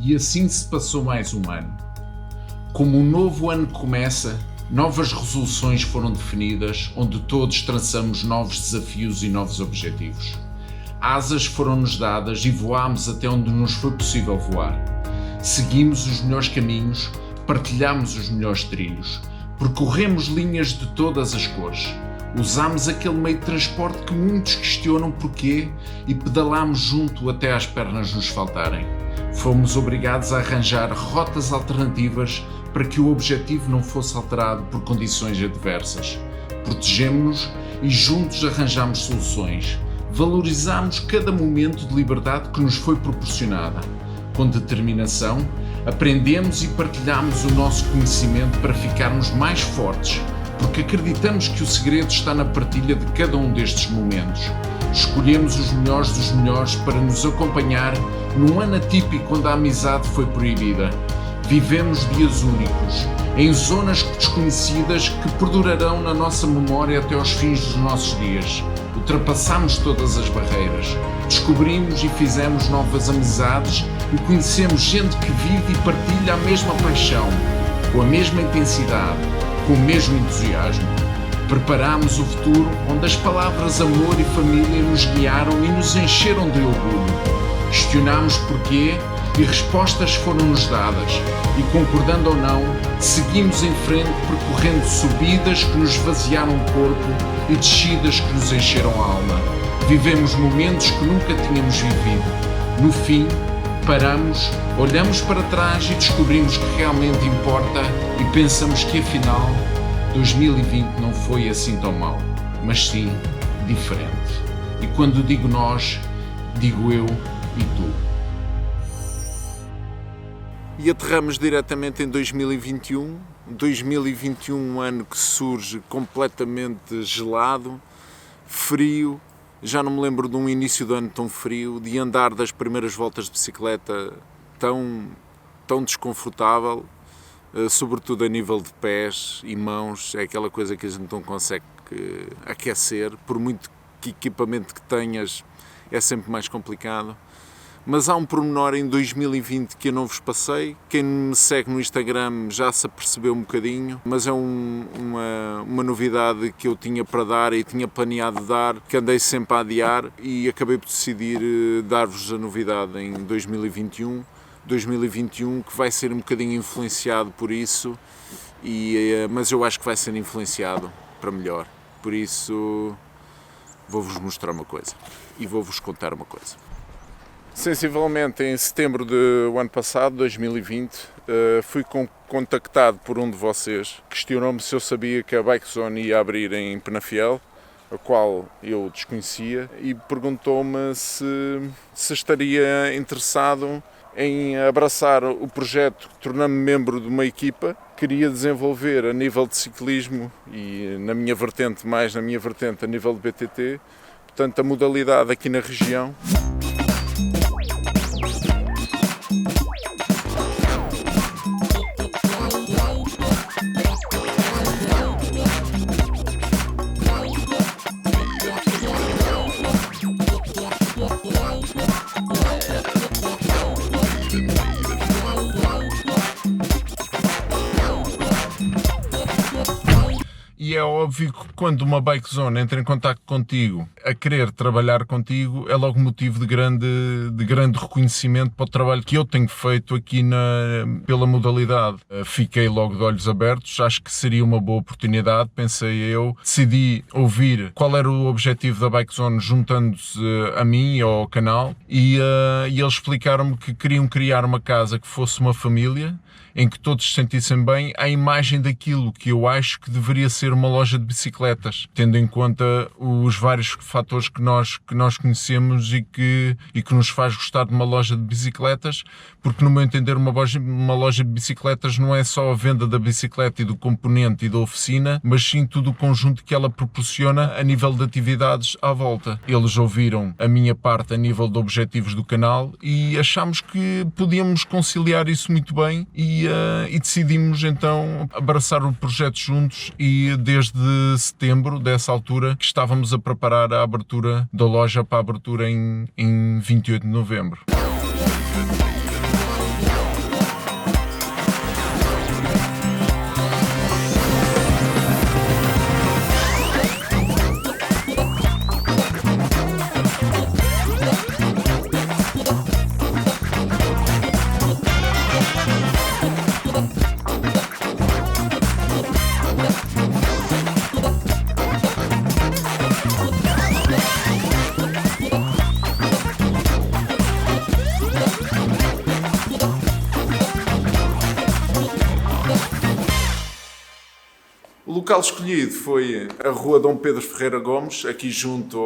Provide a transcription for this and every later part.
E assim se passou mais um ano. Como um novo ano começa, novas resoluções foram definidas, onde todos traçamos novos desafios e novos objetivos. Asas foram-nos dadas e voámos até onde nos foi possível voar. Seguimos os melhores caminhos, partilhamos os melhores trilhos, percorremos linhas de todas as cores. Usámos aquele meio de transporte que muitos questionam porquê e pedalámos junto até às pernas nos faltarem. Fomos obrigados a arranjar rotas alternativas para que o objetivo não fosse alterado por condições adversas. Protegemo-nos e juntos arranjamos soluções. Valorizámos cada momento de liberdade que nos foi proporcionada. Com determinação, aprendemos e partilhamos o nosso conhecimento para ficarmos mais fortes, porque acreditamos que o segredo está na partilha de cada um destes momentos. Escolhemos os melhores dos melhores para nos acompanhar num ano atípico onde a amizade foi proibida. Vivemos dias únicos, em zonas desconhecidas que perdurarão na nossa memória até aos fins dos nossos dias. Ultrapassamos todas as barreiras, descobrimos e fizemos novas amizades e conhecemos gente que vive e partilha a mesma paixão, com a mesma intensidade, com o mesmo entusiasmo. Preparamos o futuro onde as palavras amor e família nos guiaram e nos encheram de orgulho. Questionámos porquê e respostas foram-nos dadas e, concordando ou não, seguimos em frente percorrendo subidas que nos esvaziaram o corpo e descidas que nos encheram a alma. Vivemos momentos que nunca tínhamos vivido. No fim, paramos, olhamos para trás e descobrimos que realmente importa e pensamos que afinal 2020 não foi assim tão mau, mas sim diferente. E quando digo nós, digo eu e tu. E aterramos diretamente em 2021, um ano que surge completamente gelado, frio, já não me lembro de um início de ano tão frio, de andar das primeiras voltas de bicicleta tão desconfortável, sobretudo a nível de pés e mãos, é aquela coisa que a gente não consegue aquecer, por muito que equipamento que tenhas é sempre mais complicado. Mas há um pormenor em 2020 que eu não vos passei. Quem me segue no Instagram já se apercebeu um bocadinho, mas é uma novidade que eu tinha para dar e tinha planeado dar, que andei sempre a adiar e acabei por decidir dar-vos a novidade em 2021. 2021 que vai ser um bocadinho influenciado por isso, mas eu acho que vai ser influenciado para melhor. Por isso vou-vos mostrar uma coisa e vou-vos contar uma coisa. Sensivelmente em setembro do ano passado, 2020, fui contactado por um de vocês. Questionou-me se eu sabia que a Bikezone ia abrir em Penafiel, a qual eu desconhecia, e perguntou-me se estaria interessado em abraçar o projeto, tornando-me membro de uma equipa que queria desenvolver a nível de ciclismo e mais na minha vertente a nível de BTT, portanto a modalidade aqui na região. E é óbvio que quando uma Bikezone entra em contacto contigo, a querer trabalhar contigo, é logo motivo de grande reconhecimento para o trabalho que eu tenho feito aqui pela modalidade. Fiquei logo de olhos abertos, acho que seria uma boa oportunidade, pensei eu. Decidi ouvir qual era o objetivo da Bikezone juntando-se a mim e ao canal e eles explicaram-me que queriam criar uma casa que fosse uma família, em que todos se sentissem bem, à imagem daquilo que eu acho que deveria ser uma loja de bicicletas, tendo em conta os vários fatores que nós conhecemos e que nos faz gostar de uma loja de bicicletas, porque no meu entender uma loja de bicicletas não é só a venda da bicicleta e do componente e da oficina, mas sim todo o conjunto que ela proporciona a nível de atividades à volta. Eles ouviram a minha parte a nível de objetivos do canal e achámos que podíamos conciliar isso muito bem e decidimos então abraçar o projeto juntos e desde setembro, dessa altura, que estávamos a preparar a abertura da loja para a abertura em 28 de novembro. local escolhido foi a Rua Dom Pedro Ferreira Gomes, aqui junto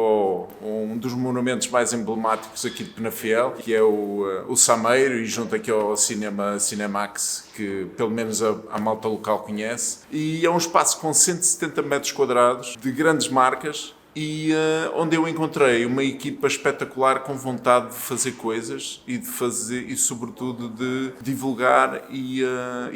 a um dos monumentos mais emblemáticos aqui de Penafiel, que é o Sameiro, e junto aqui ao Cinemax, que pelo menos a malta local conhece. E é um espaço com 170 metros quadrados, de grandes marcas, e onde eu encontrei uma equipa espetacular com vontade de fazer coisas e sobretudo de divulgar e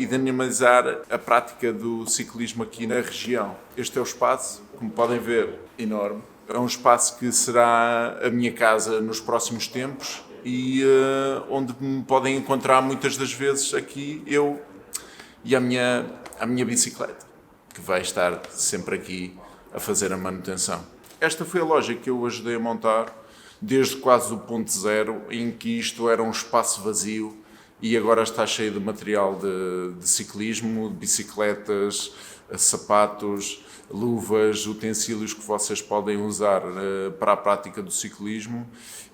dinamizar a prática do ciclismo aqui na região. Este é o espaço, como podem ver, enorme. É um espaço que será a minha casa nos próximos tempos e onde me podem encontrar muitas das vezes aqui eu e a minha bicicleta, que vai estar sempre aqui a fazer a manutenção. Esta foi a loja que eu ajudei a montar desde quase o ponto zero, em que isto era um espaço vazio e agora está cheio de material de ciclismo, de bicicletas, sapatos, luvas, utensílios que vocês podem usar para a prática do ciclismo.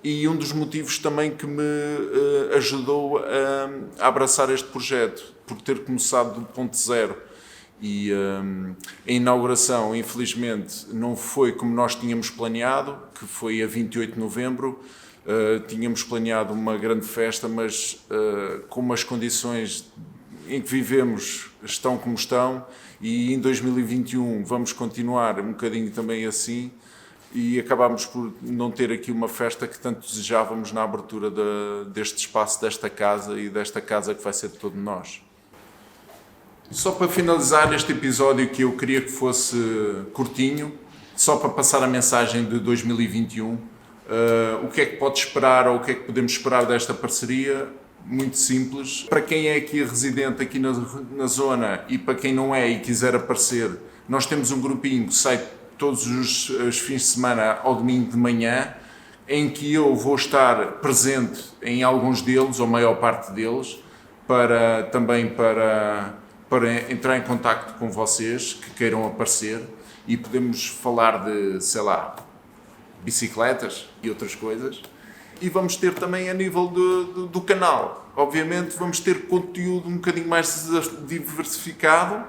E um dos motivos também que me ajudou a abraçar este projeto, por ter começado do ponto zero. E a inauguração, infelizmente, não foi como nós tínhamos planeado, que foi a 28 de novembro. Tínhamos planeado uma grande festa, mas como as condições em que vivemos estão como estão, e em 2021 vamos continuar um bocadinho também assim, e acabámos por não ter aqui uma festa que tanto desejávamos na abertura deste espaço, desta casa, e desta casa que vai ser de todos nós. Só para finalizar este episódio, que eu queria que fosse curtinho, só para passar a mensagem de 2021, o que é que pode esperar, ou o que é que podemos esperar desta parceria? Muito simples. Para quem é aqui residente aqui na zona, e para quem não é e quiser aparecer, nós temos um grupinho que sai todos os fins de semana ao domingo de manhã, em que eu vou estar presente em alguns deles, ou maior parte deles, para entrar em contacto com vocês que queiram aparecer, e podemos falar de, sei lá, bicicletas e outras coisas. E vamos ter também a nível do canal, obviamente vamos ter conteúdo um bocadinho mais diversificado,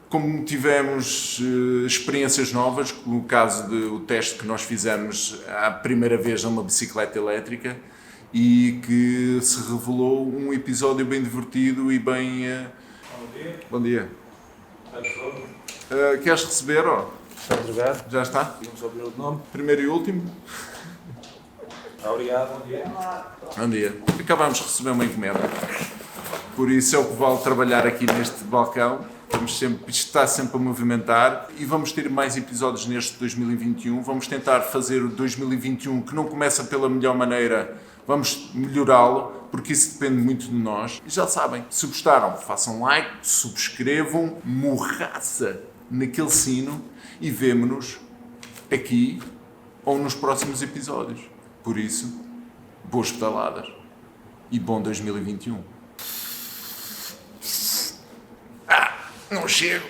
como tivemos experiências novas, como o caso do teste que nós fizemos a primeira vez numa bicicleta elétrica, e que se revelou um episódio bem divertido e bem... Bom dia. Queres receber? Está obrigado. Já está? Vamos ouvir o nome. Primeiro e último. Obrigado. Bom dia. Acabámos de receber uma encomenda. Por isso é o que vale trabalhar aqui neste balcão. Isto está sempre a movimentar, e vamos ter mais episódios neste 2021. Vamos tentar fazer o 2021, que não começa pela melhor maneira, vamos melhorá-lo, porque isso depende muito de nós. E já sabem, se gostaram, façam like, subscrevam, morraça naquele sino, e vemo-nos aqui ou nos próximos episódios. Por isso, boas pedaladas e bom 2021. Não chego.